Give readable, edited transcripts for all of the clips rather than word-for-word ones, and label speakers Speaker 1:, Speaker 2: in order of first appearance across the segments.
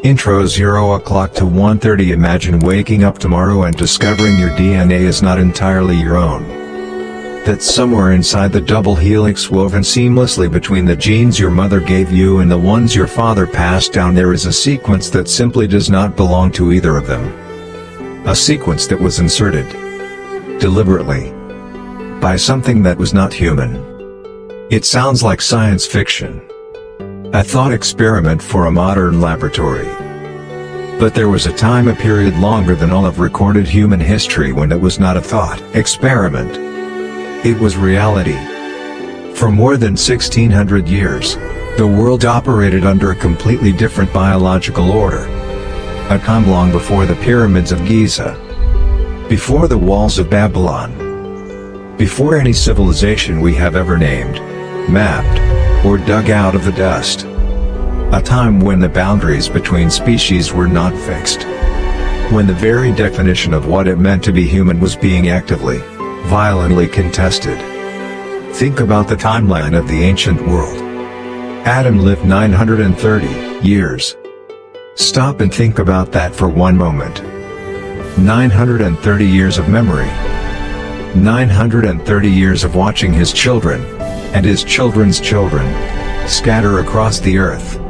Speaker 1: Intro 0 o'clock to 1:30. Imagine waking up tomorrow and discovering your DNA is not entirely your own. That somewhere inside the double helix woven seamlessly between the genes your mother gave you and the ones your father passed down there is a sequence that simply does not belong to either of them. A sequence that was inserted deliberately by something that was not human. It sounds like science fiction. A thought experiment for a modern laboratory. But there was a time, a period longer than all of recorded human history, when it was not a thought experiment. It was reality. For more than 1600 years, the world operated under a completely different biological order. A time long before the pyramids of Giza. Before the walls of Babylon. Before any civilization we have ever named, mapped, or dug out of the dust. A time when the boundaries between species were not fixed. When the very definition of what it meant to be human was being actively, violently contested. Think about the timeline of the ancient world. Adam lived 930 years. Stop and think about that for one moment. 930 years of memory. 930 years of watching his children, and his children's children, scatter across the earth.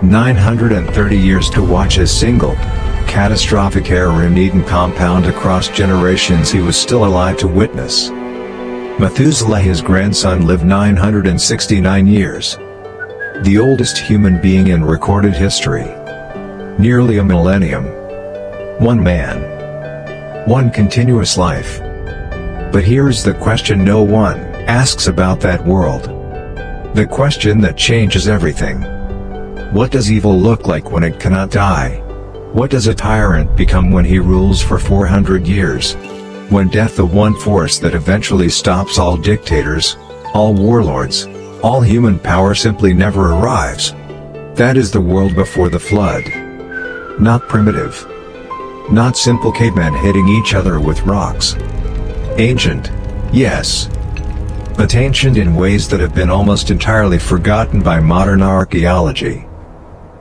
Speaker 1: 930 years to watch a single, catastrophic error in Eden compound across generations he was still alive to witness. Methuselah, his grandson, lived 969 years. The oldest human being in recorded history. Nearly a millennium. One man. One continuous life. But here's the question no one asks about that world. The question that changes everything. What does evil look like when it cannot die? What does a tyrant become when he rules for 400 years? When death, the one force that eventually stops all dictators, all warlords, all human power, simply never arrives. That is the world before the flood. Not primitive. Not simple cavemen hitting each other with rocks. Ancient, yes. But ancient in ways that have been almost entirely forgotten by modern archaeology.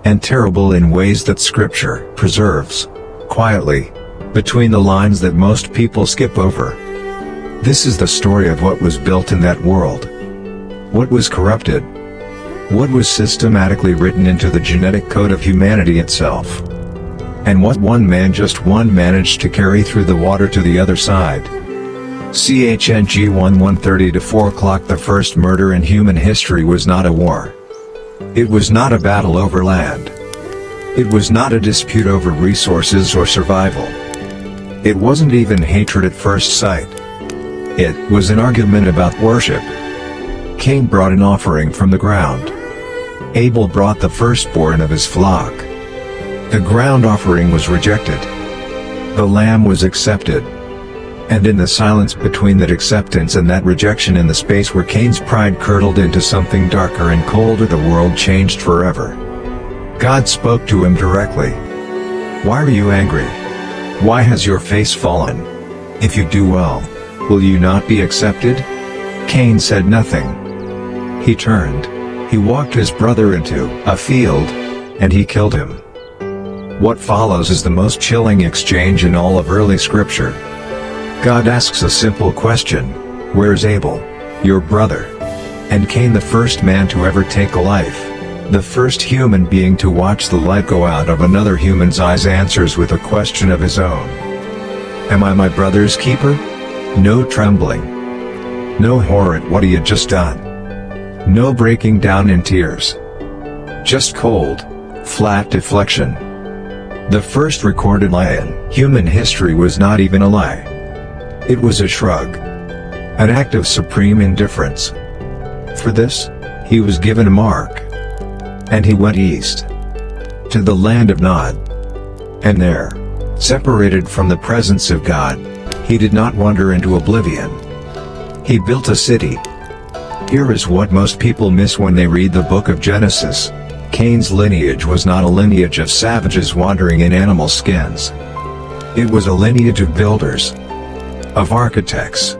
Speaker 1: And terrible in ways that Scripture preserves, quietly, between the lines that most people skip over. This is the story of what was built in that world. What was corrupted. What was systematically written into the genetic code of humanity itself. And what one man, just one, managed to carry through the water to the other side. CHNG 1:30 to 4 o'clock. The first murder in human history was not a war. It was not a battle over land. It was not a dispute over resources or survival. It wasn't even hatred at first sight. It was an argument about worship. Cain brought an offering from the ground. Abel brought the firstborn of his flock. The ground offering was rejected. The lamb was accepted. And in the silence between that acceptance and that rejection, in the space where Cain's pride curdled into something darker and colder, the world changed forever. God spoke to him directly. Why are you angry? Why has your face fallen? If you do well, will you not be accepted? Cain said nothing. He turned. He walked his brother into a field, and he killed him. What follows is the most chilling exchange in all of early Scripture. God asks a simple question: where's Abel, your brother? And Cain, the first man to ever take a life, the first human being to watch the light go out of another human's eyes, answers with a question of his own. Am I my brother's keeper? No trembling. No horror at what he had just done. No breaking down in tears. Just cold, flat deflection. The first recorded lie in human history was not even a lie. It was a shrug. An act of supreme indifference. For this, he was given a mark. And he went east. To the land of Nod. And there, separated from the presence of God, he did not wander into oblivion. He built a city. Here is what most people miss when they read the book of Genesis. Cain's lineage was not a lineage of savages wandering in animal skins. It was a lineage of builders. Of architects.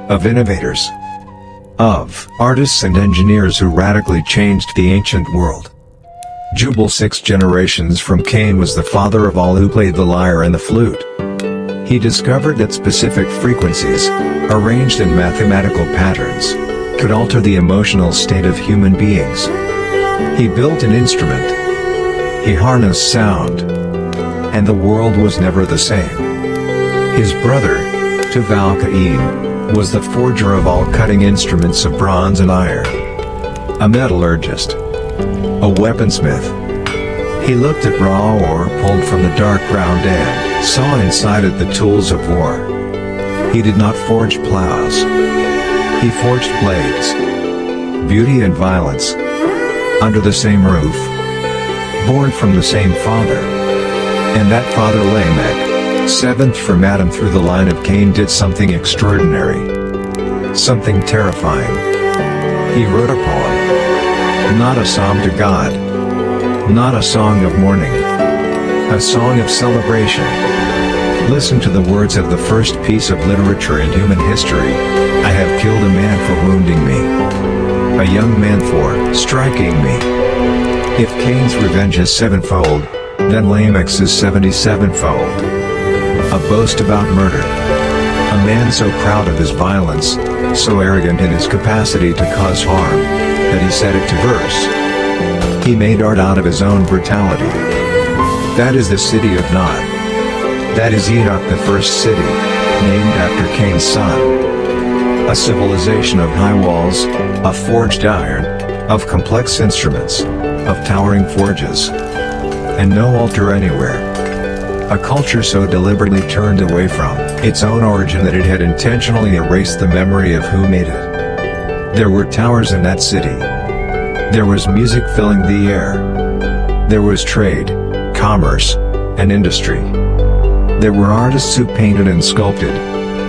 Speaker 1: Of innovators. Of artists and engineers who radically changed the ancient world. Jubal 6 generations from Cain was the father of all who played the lyre and the flute. He discovered that specific frequencies, arranged in mathematical patterns, could alter the emotional state of human beings. He built an instrument. He harnessed sound. And the world was never the same. His brother, Tubal-Cain, was the forger of all cutting instruments of bronze and iron. A metallurgist. A weaponsmith. He looked at raw ore pulled from the dark ground and saw inside it the tools of war. He did not forge plows. He forged blades. Beauty and violence. Under the same roof. Born from the same father. And that father Lamech, seventh from Adam through the line of Cain, did something extraordinary. Something terrifying. He wrote a poem. Not a psalm to God. Not a song of mourning. A song of celebration. Listen to the words of the first piece of literature in human history. I have killed a man for wounding me. A young man for striking me. If Cain's revenge is sevenfold, then Lamech's is 77-fold. A boast about murder. A man so proud of his violence, so arrogant in his capacity to cause harm, that he set it to verse. He made art out of his own brutality. That is the city of Nod. That is Enoch, the first city, named after Cain's son. A civilization of high walls, of forged iron, of complex instruments, of towering forges. And no altar anywhere. A culture so deliberately turned away from its own origin that it had intentionally erased the memory of who made it. There were towers in that city. There was music filling the air. There was trade, commerce, and industry. There were artists who painted and sculpted,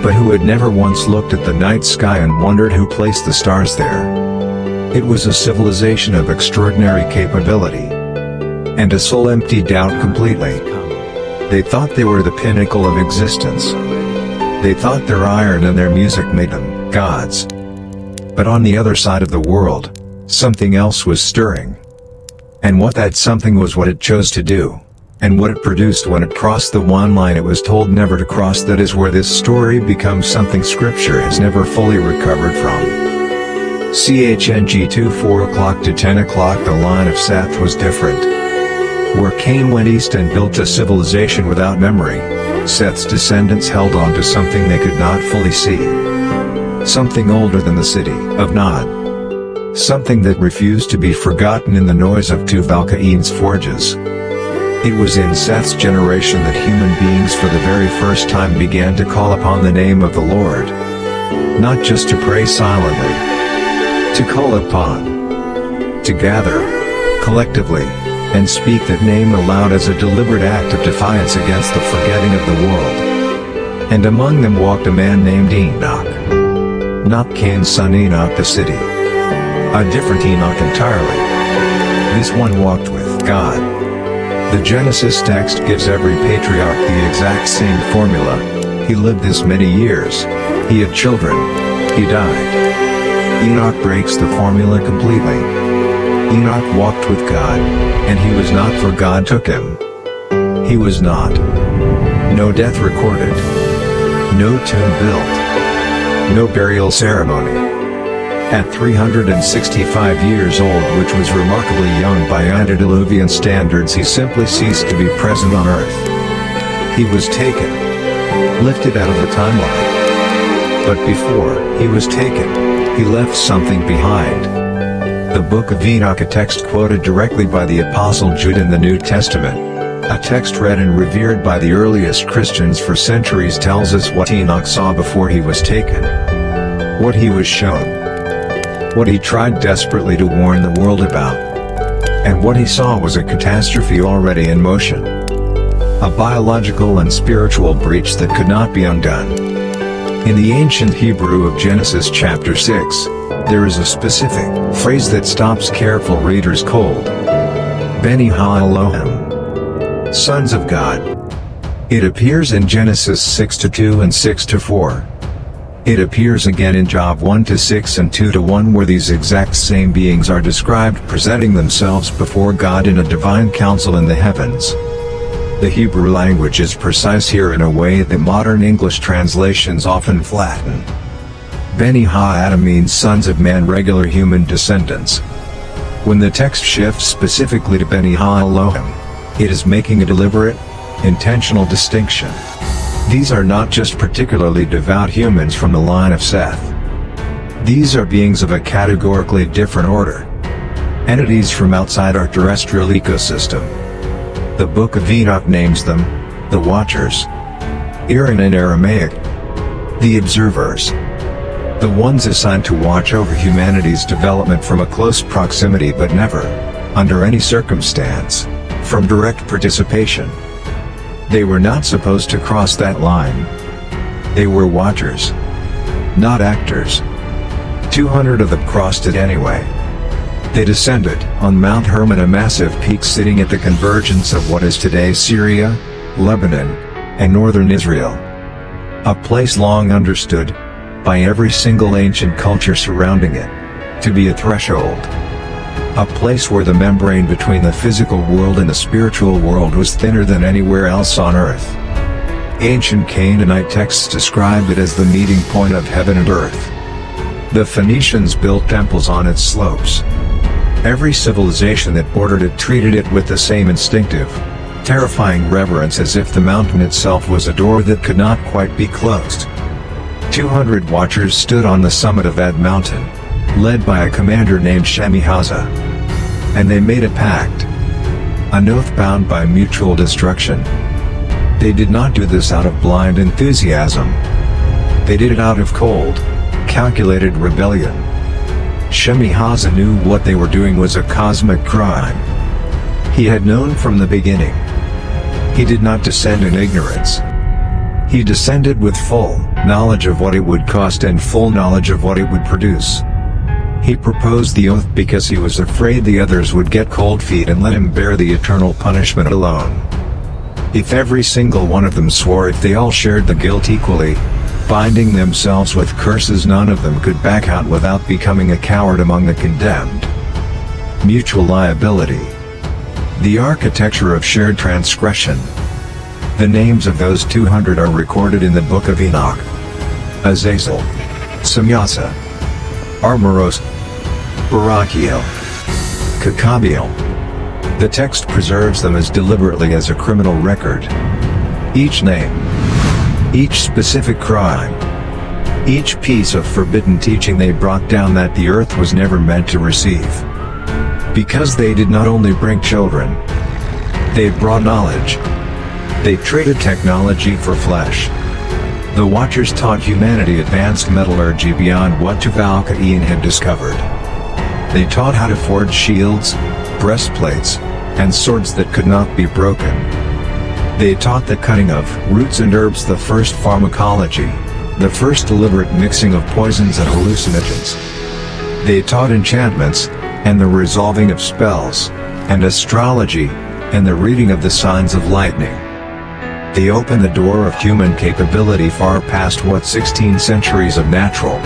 Speaker 1: but who had never once looked at the night sky and wondered who placed the stars there. It was a civilization of extraordinary capability. And a soul emptied out completely. They thought they were the pinnacle of existence. They thought their iron and their music made them gods. But on the other side of the world, something else was stirring. And what that something was what it chose to do, and what it produced when it crossed the one line it was told never to cross. That is where this story becomes something Scripture has never fully recovered from. CHNG 4 o'clock to 10 o'clock. The line of Seth was different. Where Cain went east and built a civilization without memory, Seth's descendants held on to something they could not fully see. Something older than the city of Nod. Something that refused to be forgotten in the noise of Tubal-Cain's forges. It was in Seth's generation that human beings for the very first time began to call upon the name of the Lord. Not just to pray silently. To call upon. To gather. Collectively. And speak that name aloud as a deliberate act of defiance against the forgetting of the world. And among them walked a man named Enoch. Not Cain's son Enoch the city. A different Enoch entirely. This one walked with God. The Genesis text gives every patriarch the exact same formula. He lived this many years. He had children. He died. Enoch breaks the formula completely. Enoch walked with God, and he was not, for God took him. He was not. No death recorded. No tomb built. No burial ceremony. At 365 years old, which was remarkably young by antediluvian standards, he simply ceased to be present on earth. He was taken. Lifted out of the timeline. But before he was taken, he left something behind. The Book of Enoch, a text quoted directly by the Apostle Jude in the New Testament, a text read and revered by the earliest Christians for centuries, tells us what Enoch saw before he was taken. What he was shown. What he tried desperately to warn the world about. And what he saw was a catastrophe already in motion. A biological and spiritual breach that could not be undone. In the ancient Hebrew of Genesis chapter 6, there is a specific phrase that stops careful readers cold. Beni ha-Elohim. Sons of God. It appears in Genesis 6:2 and 6:4. It appears again in Job 1-6 and 2-1, where these exact same beings are described presenting themselves before God in a divine council in the heavens. The Hebrew language is precise here in a way that modern English translations often flatten. Beni Ha-Adam means sons of man, regular human descendants. When the text shifts specifically to Beni Ha-Elohim, it is making a deliberate, intentional distinction. These are not just particularly devout humans from the line of Seth. These are beings of a categorically different order. Entities from outside our terrestrial ecosystem. The Book of Enoch names them the Watchers. Iran in Aramaic, the Observers. The ones assigned to watch over humanity's development from a close proximity, but never, under any circumstance, from direct participation. They were not supposed to cross that line. They were watchers, not actors. 200 of them crossed it anyway. They descended on Mount Hermon, a massive peak sitting at the convergence of what is today Syria, Lebanon, and northern Israel. A place long understood, by every single ancient culture surrounding it, to be a threshold. A place where the membrane between the physical world and the spiritual world was thinner than anywhere else on earth. Ancient Canaanite texts describe it as the meeting point of heaven and earth. The Phoenicians built temples on its slopes. Every civilization that bordered it treated it with the same instinctive, terrifying reverence, as if the mountain itself was a door that could not quite be closed. 200 watchers stood on the summit of that mountain, led by a commander named Shemihaza. And they made a pact, an oath bound by mutual destruction. They did not do this out of blind enthusiasm. They did it out of cold, calculated rebellion. Shemihaza knew what they were doing was a cosmic crime. He had known from the beginning. He did not descend in ignorance. He descended with full knowledge of what it would cost and full knowledge of what it would produce. He proposed the oath because he was afraid the others would get cold feet and let him bear the eternal punishment alone. If every single one of them swore, if they all shared the guilt equally, binding themselves with curses, none of them could back out without becoming a coward among the condemned. Mutual liability. The architecture of shared transgression. The names of those 200 are recorded in the Book of Enoch. Azazel, Samyasa, Armoros, Barakiel, Kakabiel. The text preserves them as deliberately as a criminal record. Each name, each specific crime, each piece of forbidden teaching they brought down that the earth was never meant to receive. Because they did not only bring children, they brought knowledge. They traded technology for flesh. The Watchers taught humanity advanced metallurgy beyond what Tuval-Cain had discovered. They taught how to forge shields, breastplates, and swords that could not be broken. They taught the cutting of roots and herbs, the first pharmacology, the first deliberate mixing of poisons and hallucinogens. They taught enchantments, and the resolving of spells, and astrology, and the reading of the signs of lightning. They opened the door of human capability far past what 16 centuries of natural,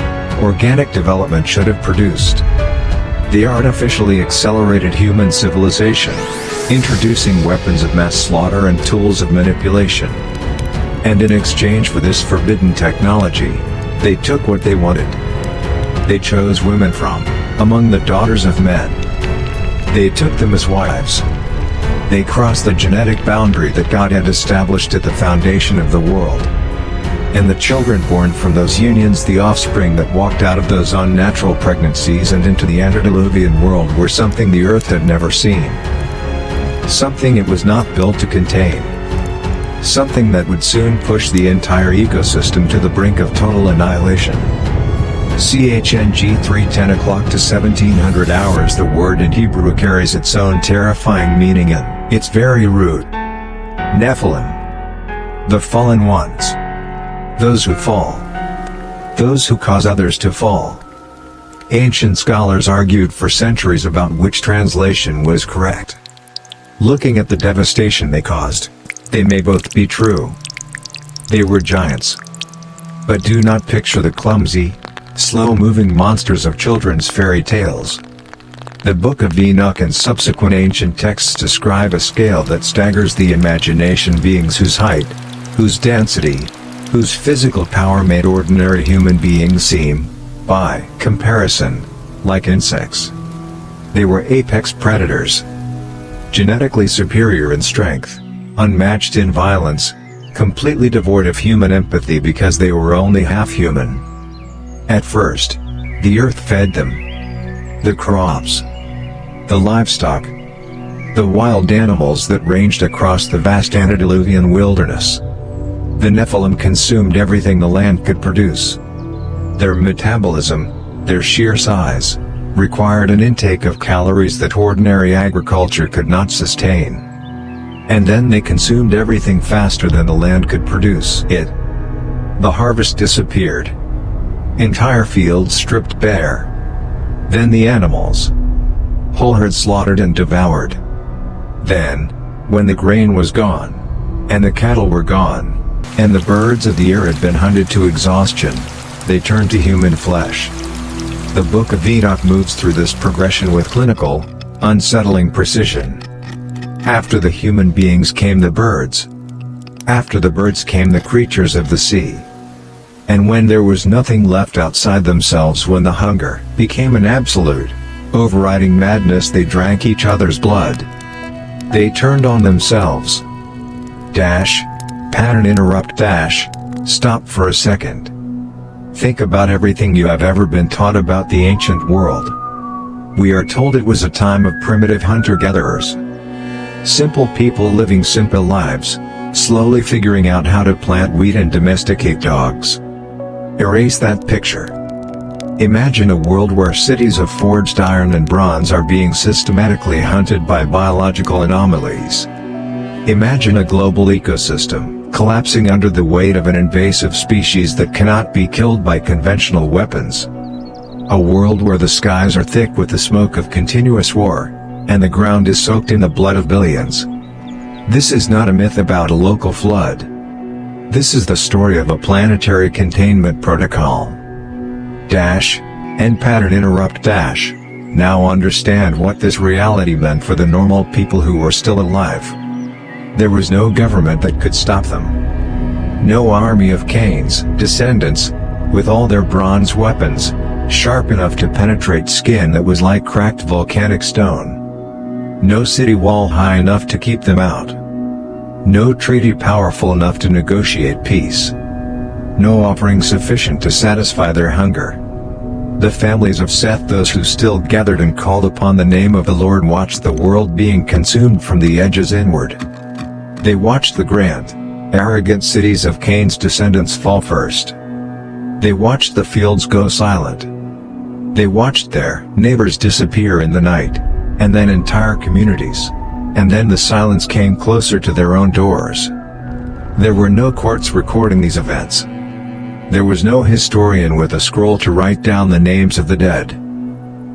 Speaker 1: organic development should have produced. They artificially accelerated human civilization, introducing weapons of mass slaughter and tools of manipulation. And in exchange for this forbidden technology, they took what they wanted. They chose women from among the daughters of men. They took them as wives. They crossed the genetic boundary that God had established at the foundation of the world. And the children born from those unions, the offspring that walked out of those unnatural pregnancies and into the antediluvian world, were something the earth had never seen. Something it was not built to contain. Something that would soon push the entire ecosystem to the brink of total annihilation. CHNG 3:10 o'clock to 1700 hours. The word in Hebrew carries its own terrifying meaning in its very root. Nephilim. The fallen ones. Those who fall. Those who cause others to fall. Ancient scholars argued for centuries about which translation was correct. Looking at the devastation they caused, they may both be true. They were giants. But do not picture the clumsy, slow-moving monsters of children's fairy tales. The Book of Enoch and subsequent ancient texts describe a scale that staggers the imagination, beings whose height, whose density, whose physical power made ordinary human beings seem, by comparison, like insects. They were apex predators, genetically superior in strength, unmatched in violence, completely devoid of human empathy because they were only half human. At first, the earth fed them. The crops, the livestock, the wild animals that ranged across the vast antediluvian wilderness. The Nephilim consumed everything the land could produce. Their metabolism, their sheer size, required an intake of calories that ordinary agriculture could not sustain. And then they consumed everything faster than the land could produce it. The harvest disappeared. Entire fields stripped bare. Then the animals. Whole herds slaughtered and devoured. Then, when the grain was gone, and the cattle were gone, and the birds of the air had been hunted to exhaustion, they turned to human flesh. The Book of Enoch moves through this progression with clinical, unsettling precision. After the human beings came the birds. After the birds came the creatures of the sea. And when there was nothing left outside themselves, when the hunger became an absolute, overriding madness, they drank each other's blood. They turned on themselves. Pattern interrupt Stop for a second. Think about everything you have ever been taught about the ancient world. We are told it was a time of primitive hunter-gatherers. Simple people living simple lives, slowly figuring out how to plant wheat and domesticate dogs. Erase that picture. Imagine a world where cities of forged iron and bronze are being systematically hunted by biological anomalies. Imagine a global ecosystem collapsing under the weight of an invasive species that cannot be killed by conventional weapons. A world where the skies are thick with the smoke of continuous war, and the ground is soaked in the blood of billions. This is not a myth about a local flood. This is the story of a planetary containment protocol. End pattern interrupt Now understand what this reality meant for the normal people who were still alive. There was no government that could stop them. No army of Cain's descendants, with all their bronze weapons, sharp enough to penetrate skin that was like cracked volcanic stone. No city wall high enough to keep them out. No treaty powerful enough to negotiate peace. No offering sufficient to satisfy their hunger. The families of Seth, those who still gathered and called upon the name of the Lord, watched the world being consumed from the edges inward. They watched the grand, arrogant cities of Cain's descendants fall first. They watched the fields go silent. They watched their neighbors disappear in the night, and then entire communities. And then the silence came closer to their own doors. There were no courts recording these events. There was no historian with a scroll to write down the names of the dead.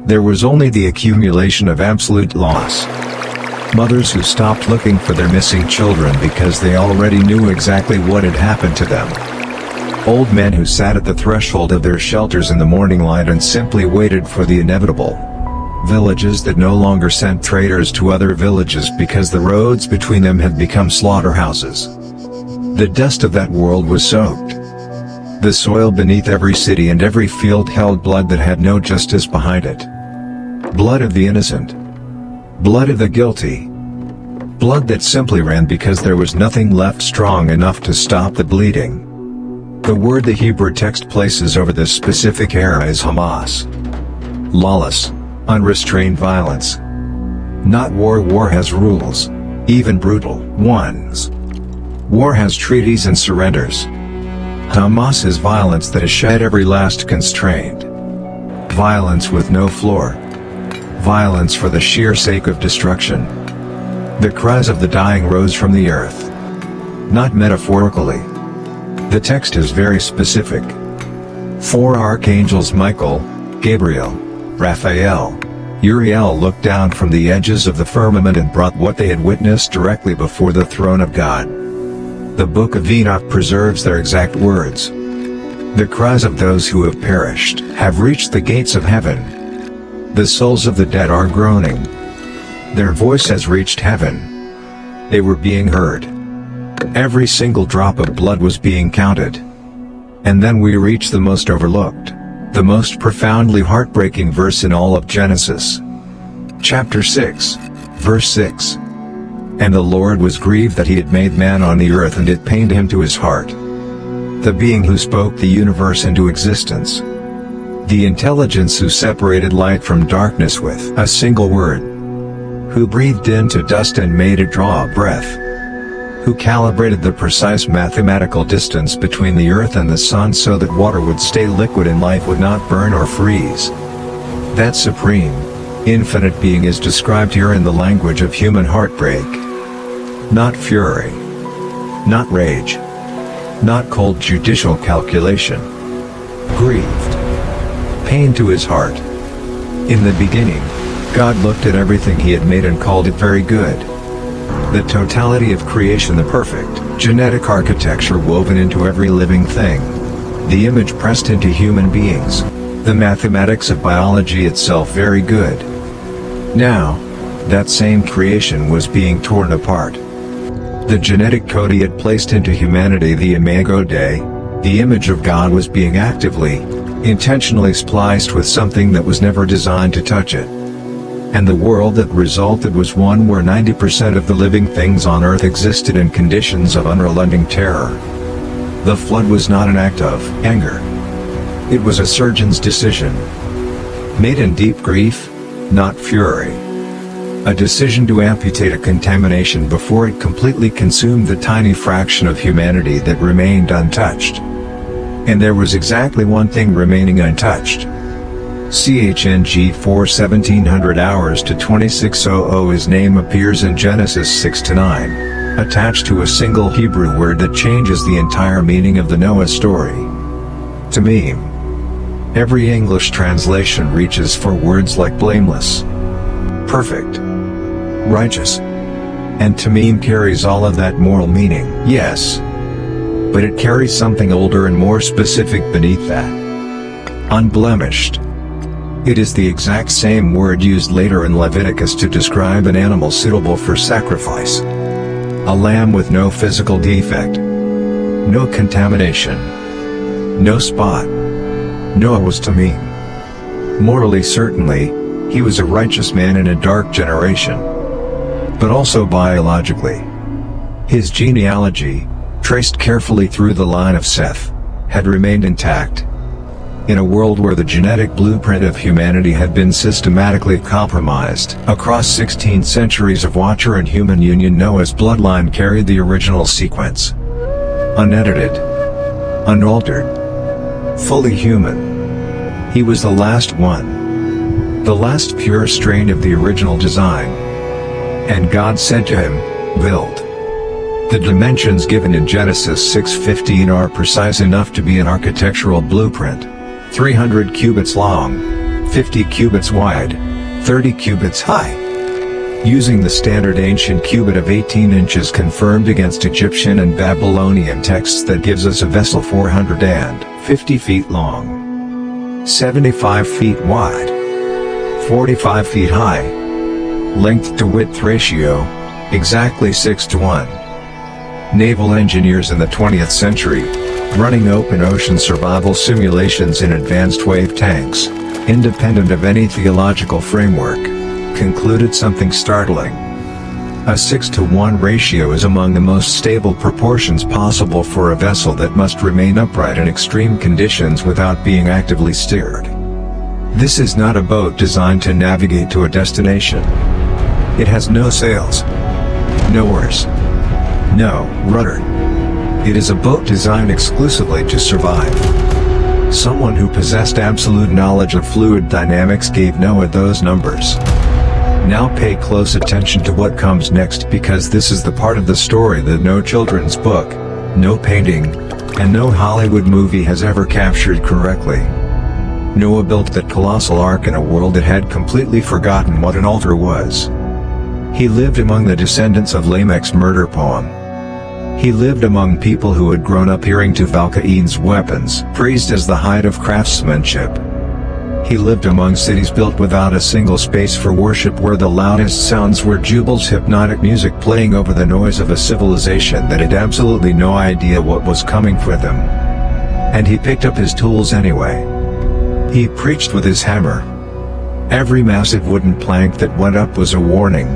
Speaker 1: There was only the accumulation of absolute loss. Mothers who stopped looking for their missing children because they already knew exactly what had happened to them. Old men who sat at the threshold of their shelters in the morning light and simply waited for the inevitable. Villages that no longer sent traders to other villages because the roads between them had become slaughterhouses. The dust of that world was soaked. The soil beneath every city and every field held blood that had no justice behind it. Blood of the innocent. Blood of the guilty. Blood that simply ran because there was nothing left strong enough to stop the bleeding. The word the Hebrew text places over this specific era is Hamas. Lawless, unrestrained violence. Not war. War has rules, even brutal ones. War has treaties and surrenders. Hamas is violence that has shed every last constraint. Violence with no floor. Violence for the sheer sake of destruction. The cries of the dying rose from the earth. Not metaphorically. The text is very specific. 4 archangels Michael, Gabriel, Raphael, Uriel looked down from the edges of the firmament and brought what they had witnessed directly before the throne of God. The Book of Enoch preserves their exact words. The cries of those who have perished have reached the gates of heaven. The souls of the dead are groaning. Their voice has reached heaven. They were being heard. Every single drop of blood was being counted. And then we reach the most overlooked, the most profoundly heartbreaking verse in all of Genesis. Chapter 6, verse 6. And the Lord was grieved that he had made man on the earth, and it pained him to his heart. The being who spoke the universe into existence. The intelligence who separated light from darkness with a single word. Who breathed into dust and made it draw a breath. Who calibrated the precise mathematical distance between the earth and the sun so that water would stay liquid and life would not burn or freeze. That supreme, infinite being is described here in the language of human heartbreak. Not fury. Not rage. Not cold judicial calculation. Grieved. Pain to his heart. In the beginning, God looked at everything he had made and called it very good. The totality of creation, the perfect, genetic architecture woven into every living thing. The image pressed into human beings. The mathematics of biology itself very good. Now, that same creation was being torn apart. The genetic code he had placed into humanity, the Imago Dei, the image of God, was being actively, intentionally spliced with something that was never designed to touch it. And the world that resulted was one where 90% of the living things on earth existed in conditions of unrelenting terror. The flood was not an act of anger. It was a surgeon's decision. Made in deep grief, not fury. A decision to amputate a contamination before it completely consumed the tiny fraction of humanity that remained untouched. And there was exactly one thing remaining untouched. CHNG 4 1700 hours to 2600. His name appears in Genesis 6-9, attached to a single Hebrew word that changes the entire meaning of the Noah story. Tamim. Every English translation reaches for words like blameless, perfect, righteous, and Tamim carries all of that moral meaning, yes. But it carries something older and more specific beneath that. Unblemished. It is the exact same word used later in Leviticus to describe an animal suitable for sacrifice. A lamb with no physical defect. No contamination. No spot. Noah was Tamim. Morally, certainly, he was a righteous man in a dark generation. But also biologically. His genealogy, traced carefully through the line of Seth, had remained intact. In a world where the genetic blueprint of humanity had been systematically compromised, across 16 centuries of Watcher and human union, Noah's bloodline carried the original sequence. Unedited. Unaltered. Fully human. He was the last one. The last pure strain of the original design. And God said to him, "Build." The dimensions given in Genesis 6:15 are precise enough to be an architectural blueprint. 300 cubits long, 50 cubits wide, 30 cubits high. Using the standard ancient cubit of 18 inches confirmed against Egyptian and Babylonian texts, that gives us a vessel 450 feet long, 75 feet wide, 45 feet high. Length to width ratio, exactly 6:1. Naval engineers in the 20th century, running open ocean survival simulations in advanced wave tanks, independent of any theological framework, concluded something startling. A 6:1 ratio is among the most stable proportions possible for a vessel that must remain upright in extreme conditions without being actively steered. This is not a boat designed to navigate to a destination. It has no sails, no oars, no rudder. It is a boat designed exclusively to survive. Someone who possessed absolute knowledge of fluid dynamics gave Noah those numbers. Now pay close attention to what comes next, because this is the part of the story that no children's book, no painting, and no Hollywood movie has ever captured correctly. Noah built that colossal ark in a world that had completely forgotten what an altar was. He lived among the descendants of Lamech's murder poem. He lived among people who had grown up hearing Tuvalcain's weapons praised as the height of craftsmanship. He lived among cities built without a single space for worship, where the loudest sounds were Jubilees' hypnotic music playing over the noise of a civilization that had absolutely no idea what was coming for them. And he picked up his tools anyway. He preached with his hammer. Every massive wooden plank that went up was a warning.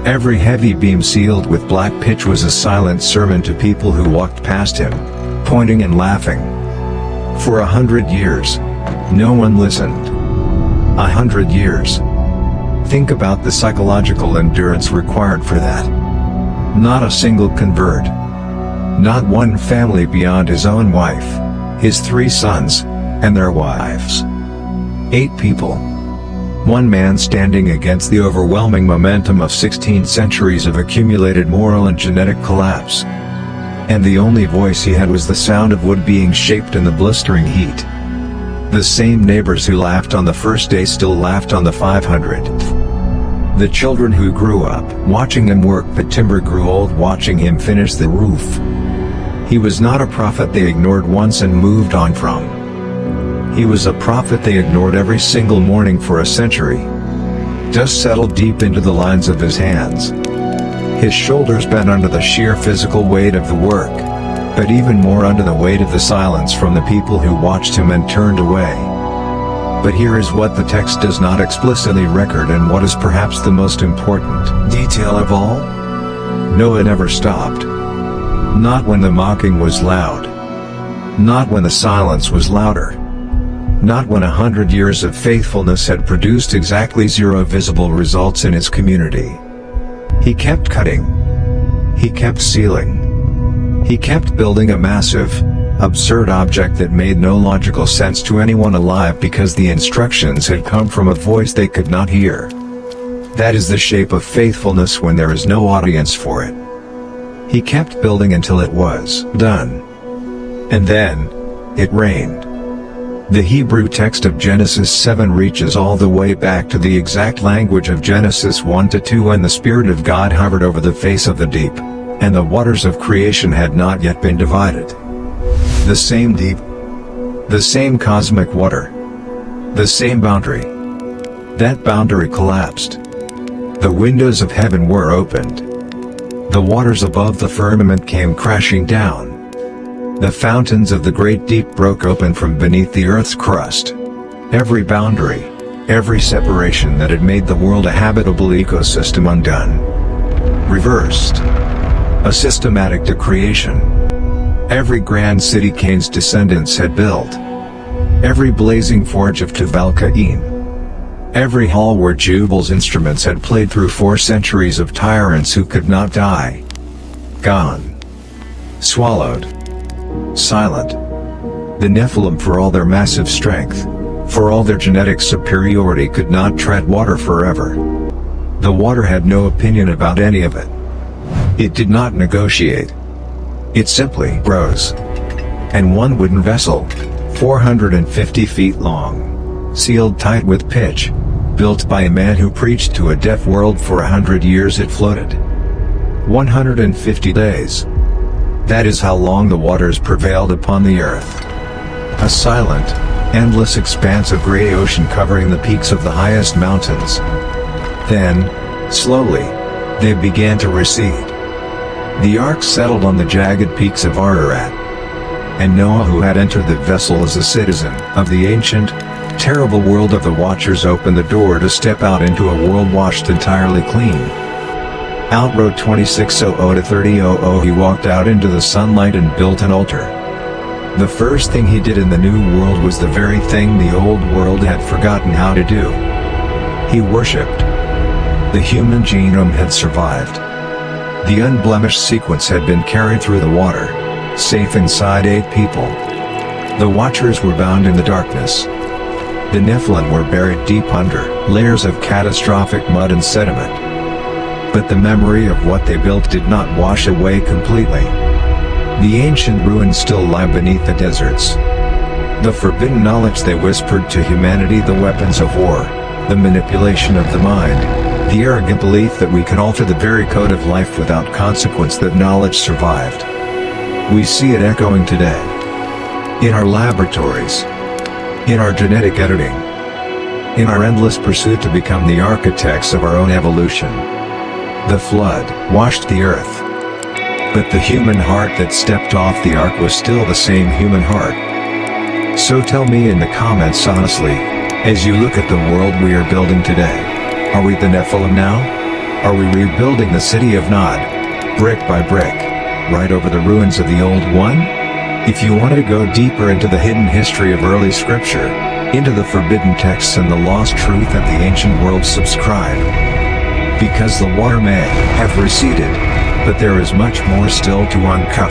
Speaker 1: Every heavy beam sealed with black pitch was a silent sermon to people who walked past him, pointing and laughing. For 100 years, no one listened. 100 years. Think about the psychological endurance required for that. Not a single convert. Not one family beyond his own wife, his 3 sons, and their wives. 8 people. One man standing against the overwhelming momentum of 16 centuries of accumulated moral and genetic collapse. And the only voice he had was the sound of wood being shaped in the blistering heat. The same neighbors who laughed on the first day still laughed on the 500th. The children who grew up watching him work the timber grew old watching him finish the roof. He was not a prophet they ignored once and moved on from. He was a prophet they ignored every single morning for a century. Dust settled deep into the lines of his hands. His shoulders bent under the sheer physical weight of the work, but even more under the weight of the silence from the people who watched him and turned away. But here is what the text does not explicitly record, and what is perhaps the most important detail of all. Noah never stopped. Not when the mocking was loud. Not when the silence was louder. Not when 100 years of faithfulness had produced exactly 0 visible results in his community. He kept cutting. He kept sealing. He kept building a massive, absurd object that made no logical sense to anyone alive because the instructions had come from a voice they could not hear. That is the shape of faithfulness when there is no audience for it. He kept building until it was done. And then, it rained. The Hebrew text of Genesis 7 reaches all the way back to the exact language of Genesis 1-2 when the Spirit of God hovered over the face of the deep, and the waters of creation had not yet been divided. The same deep. The same cosmic water. The same boundary. That boundary collapsed. The windows of heaven were opened. The waters above the firmament came crashing down. The fountains of the great deep broke open from beneath the earth's crust. Every boundary, every separation that had made the world a habitable ecosystem undone. Reversed. A systematic decreation. Every grand city Cain's descendants had built. Every blazing forge of Tuvalcain. Every hall where Jubilees' instruments had played through 4 centuries of tyrants who could not die. Gone. Swallowed. Silent. The Nephilim, for all their massive strength, for all their genetic superiority, could not tread water forever. The water had no opinion about any of it. It did not negotiate. It simply rose. And one wooden vessel, 450 feet long, sealed tight with pitch, built by a man who preached to a deaf world for 100 years, it floated. 150 days. That is how long the waters prevailed upon the earth. A silent, endless expanse of gray ocean covering the peaks of the highest mountains. Then, slowly, they began to recede. The ark settled on the jagged peaks of Ararat. And Noah, who had entered the vessel as a citizen of the ancient, terrible world of the Watchers, opened the door to step out into a world washed entirely clean. Outroad 2600-3000 he walked out into the sunlight and built an altar. The first thing he did in the new world was the very thing the old world had forgotten how to do. He worshipped. The human genome had survived. The unblemished sequence had been carried through the water, safe inside 8 people. The Watchers were bound in the darkness. The Nephilim were buried deep under layers of catastrophic mud and sediment. But the memory of what they built did not wash away completely. The ancient ruins still lie beneath the deserts. The forbidden knowledge they whispered to humanity, the weapons of war, the manipulation of the mind, The arrogant belief that we can alter the very code of life without consequence, that knowledge survived. We see it echoing today. In our laboratories. In our genetic editing. In our endless pursuit to become the architects of our own evolution. The flood washed the earth. But the human heart that stepped off the ark was still the same human heart. So tell me in the comments honestly, as you look at the world we are building today, are we the Nephilim now? Are we rebuilding the city of Nod, brick by brick, right over the ruins of the old one? If you want to go deeper into the hidden history of early scripture, into the forbidden texts and the lost truth of the ancient world, subscribe. Because the water may have receded, but there is much more still to uncover.